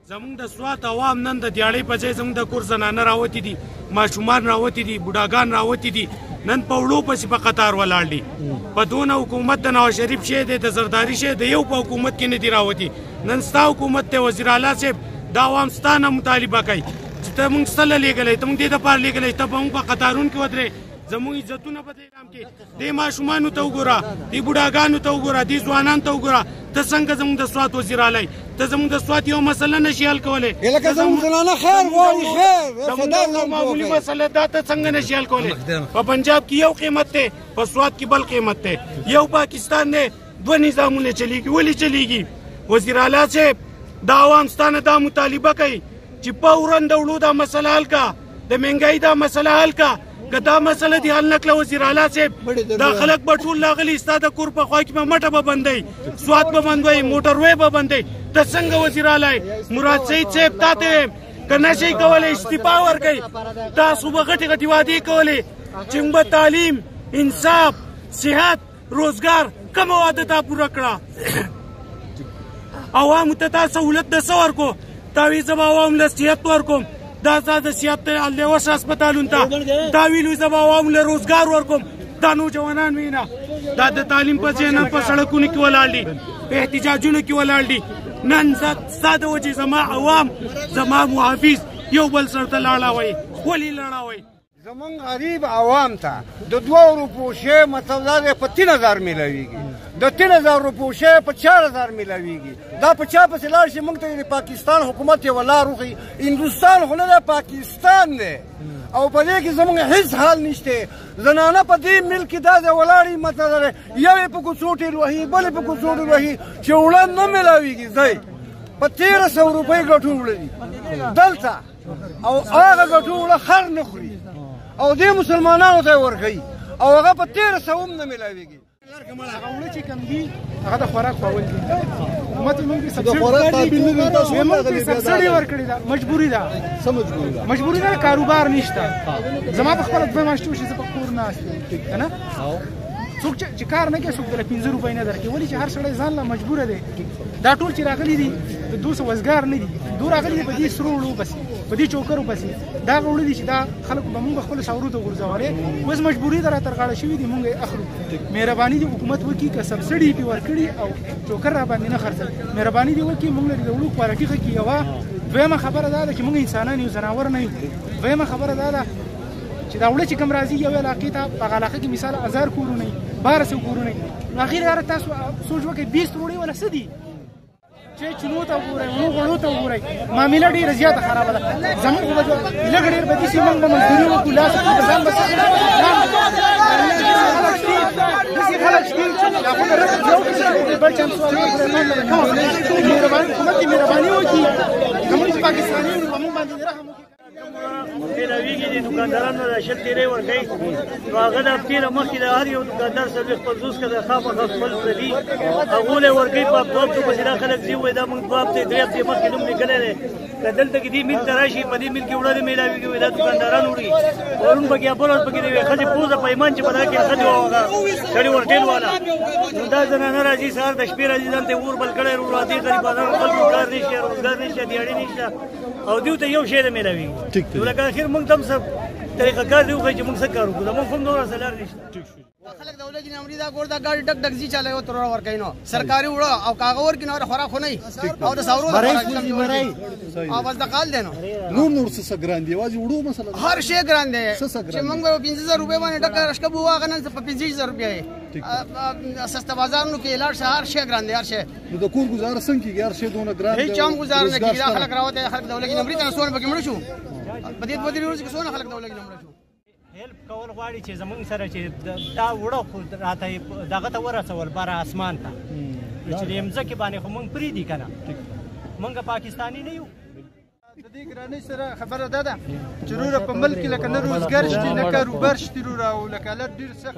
زمونږ د سوات عوام نن د دیاړۍ په ځای زمونږ د کور زنانه راوتي دي، ماشومان راوتي دي، بوډاګان راوتي دي، نن په وړو پسې په قطار ولاړ دي. په دونه حکومت د نواز شریف شی دی، د زرداري شی دی، یو په حکومت کې نه دي راوتي. نن ستا حکومت دی، وزیر اعلی صاحب دا عوام ستا نه مطالبه کوي چې ته موږ څه لیږلی، ته موږ دې دپاره لیږلی ته به موږ په قطارونو کې ودرې، زموږ عزتونه په دې نام کې دې ماشومانو ته وګوره، دې بوډاګانو ته وګوره، دې ځوانانو ته وګوره. ته څنګه زموږ د سوات وزیر اعلی، ته زموږ د سوات یو مسله نشي حل کولی. لکه زموږ زنانه خیر غواړي، خیر زموږ معمولي مسله دا ته څنګه نشي حل کولی. په پنجاب کې یو قیمت دی، په سوات کې بل قیمت دی. یو پاکستان دی، دوه نظامونه چلیږي. ولې چلیږي؟ وزیر اعلی صاحب دا عوام ستا نه دا مطالبه کوي چې فوراً د وړو دا مسله حل کا، د مهنګۍ دا مسله حل کا. که دا مسله دې حل نه کړه وزیر اعلی صاحب، دا خلک به ټول راغلي ستا د کور په خوا کې به مټه به بندوي، سوات به بندوي، موټروې به بندوي. ته څنګه وزیر اعلی؟ مراد سعید صاحب تا ته وایم که نشئ کولی استعفا ورکئ. تاسو به غټې غټې وعدې کولې چې موږ به تعلیم، انصاف، صحت، روزګار کومه وعده تا پوره کړه؟ عوامو ته تا سهولت د څه ورکو؟ تا وایي زه به عوامو له صحت ورکوم، دا زه د صحت لیوش هسپتالونو ته، دا ویلو زه به عوامو له روزګار ورکوم. دا نوجوانان وینه دا د تعلیم په ځای نن په سړکونو کې ولاړ دي، په احتجاجونو کې ولاړ دي. نن ستا د وجې زما عوام، زما محافظ یو بل سره ته لاړاوئ. ولې لاړاوئ؟ زمونږ غریب عوام ته د 2 روپو شی مطلب دا دی په 3000 میلاویږي، د 3000 روپو شی په 4000 میلاویږي. دا په چا پسې لاړ شي؟ موږ ته د پاکستان حکومت یوه لار وښیي. هندوستان خو نه دی، پاکستان دی، او په دې کې زمونږ هېڅ حال نشته. زنانه په دې ملک کې داسې ولاړې مطلب یو یې په کوڅو ټېل وهي، بل یې په کوڅو ټېل وهي چې وړه نه میلاویږي. ځای په 1300 روپۍ ګټو وړه دي دلته، او هغه ګټو وړه خر نه خوري او دې مسلمانانو ته یې ورکوي، او هغه په 1300 هم نه میلاویږي. هغه وړه چې کم دي هغه د خوراک خوړل دي. حکومت موږ ته سبسډي ورکړې ده، مجبوري ده. څه مجبوري ده؟ مجبوري ده، کاروبار نشته. زما په خپله 2 میاشتې وشي زه په کور ناست یم، که نه؟ څوک چې کار نه کوي څوک دله 15 روپۍ نه درکوي. ولې چې هر سړی ځان له مجبوره دی. دا ټول چې راغلي دي د 200 وزګار نه دي، دو راغلي دي په دې سرو وړو پسې، په دې چوکرو پسې. دا هغه وړه دي چې دا خلکو به موږ خپلو ساورو ته غورځولې، اوس مجبوري ده راته غاړه شوي دي، موږ یې اخلو. مهرباني دې حکومت وکړي که سبسډي پې ورکړي او چوکر را باندې نه خرڅوي. مهرباني دې وکړي موږ لري د وړو کوالټي ښه کړي. یوه دویمه خبره دا ده چې موږ انسانان یو، ځناور نه یو. دویمه خبره دا ده چې دا وړه چې کوم راځي یو علاقې ته، په هغه علاقه کې مثال 1000 کورونه وي، 1200 کورونه وي. اخر یاره تاسو سوچ وکړئ 20 وړې ولا څه دي؟ چې چونو ته وګورئ، غړو ته وګورئ، معامله ډېره زیاته خرابه ده. زموږ خو به لږ ډېر به داسې موږ به مزدوري وکړو، لاس وکړو، ځان به داسې خلک شته چې هغو ته رسم یو کړي، بل چا هم سوال وکړي. مهرباني حکومت دې مهرباني وکړي، زموږ پاکستاني وو په موږ باندې دې رحم وکړي. میلاویږي د دکاندارانو د 10 ورکوي، نو هغه د هفتې نه مخکې د هر یو دکاندار 40-50 که د خامخا خپل پردي هغو له یې ورکوي. په هفتو هفتو پسې دا خلک ځي وایي دا موږ 2 هفتې 3 هفتې مخکې نوم لیکلی دی. که دلته کې دې میل ته راشي، په دې میل کې وړه نه میلاویږي، وایي دا دکانداران وړي. پرون پکې بل ورځ پکې د یوې ښځې پوزه په ایمان چې په دا کې ښځې وه هغه سړي ورټېل والا. نو دا زنانه راځي سهار د شپې راځي ځان ته اور بل کړی، راځي غریبانو خلکو کار نشته، روزګار نشته، دیاړي نشته، او دوی ته یو شی نه میلاویږي. نو لکه اخر موږ ته هم څه طریقه کار دی وښایي چې موږ څه کار وکړو. زموږ خو هم نوره څه لار نشته. خلک د ولې نمرې دا ګور دا ګاډي ډک ډک ځي چلوي او ترور ورکوي. نو سرکاري وړه او کاغه ورکوي نو خوراک خو نه او د ساورو او بس د قال دی. نو نور څه ګران دی؟ یوازې وړو مسله هر شی ګران دی چې موږ به 15000 روپۍ باندې ډک رشکه بو هغه نن په 25000 روپۍ سسته بازارونو کې لاړ شه. هر شی ګران دی، هر شی. نو د کور ګزاره څنګه کېږي؟ هر شی دونه ګران دی، هېڅ هم ګزاره نه کېږي. دا خلک راوتې خلک د ولې نمرې ته څونه پکې مړه شو، په دې 2 ورځې کې څونه خلک د ولې نمرې شو. هیلپ کول غواړي چې زمونږ سره چې دا وړه خو راته دغه ته ورسول بره اسمان ته، چې د مځکې باندې خو موږ پرېږدي که نه، موږ پاکستاني نه یو. د دې ګرانۍ سره خبره دا ده چې وروره په ملک کې لکه نه روزګار شته نه کاروبار شته وروره، او لکه حالت ډېر سخت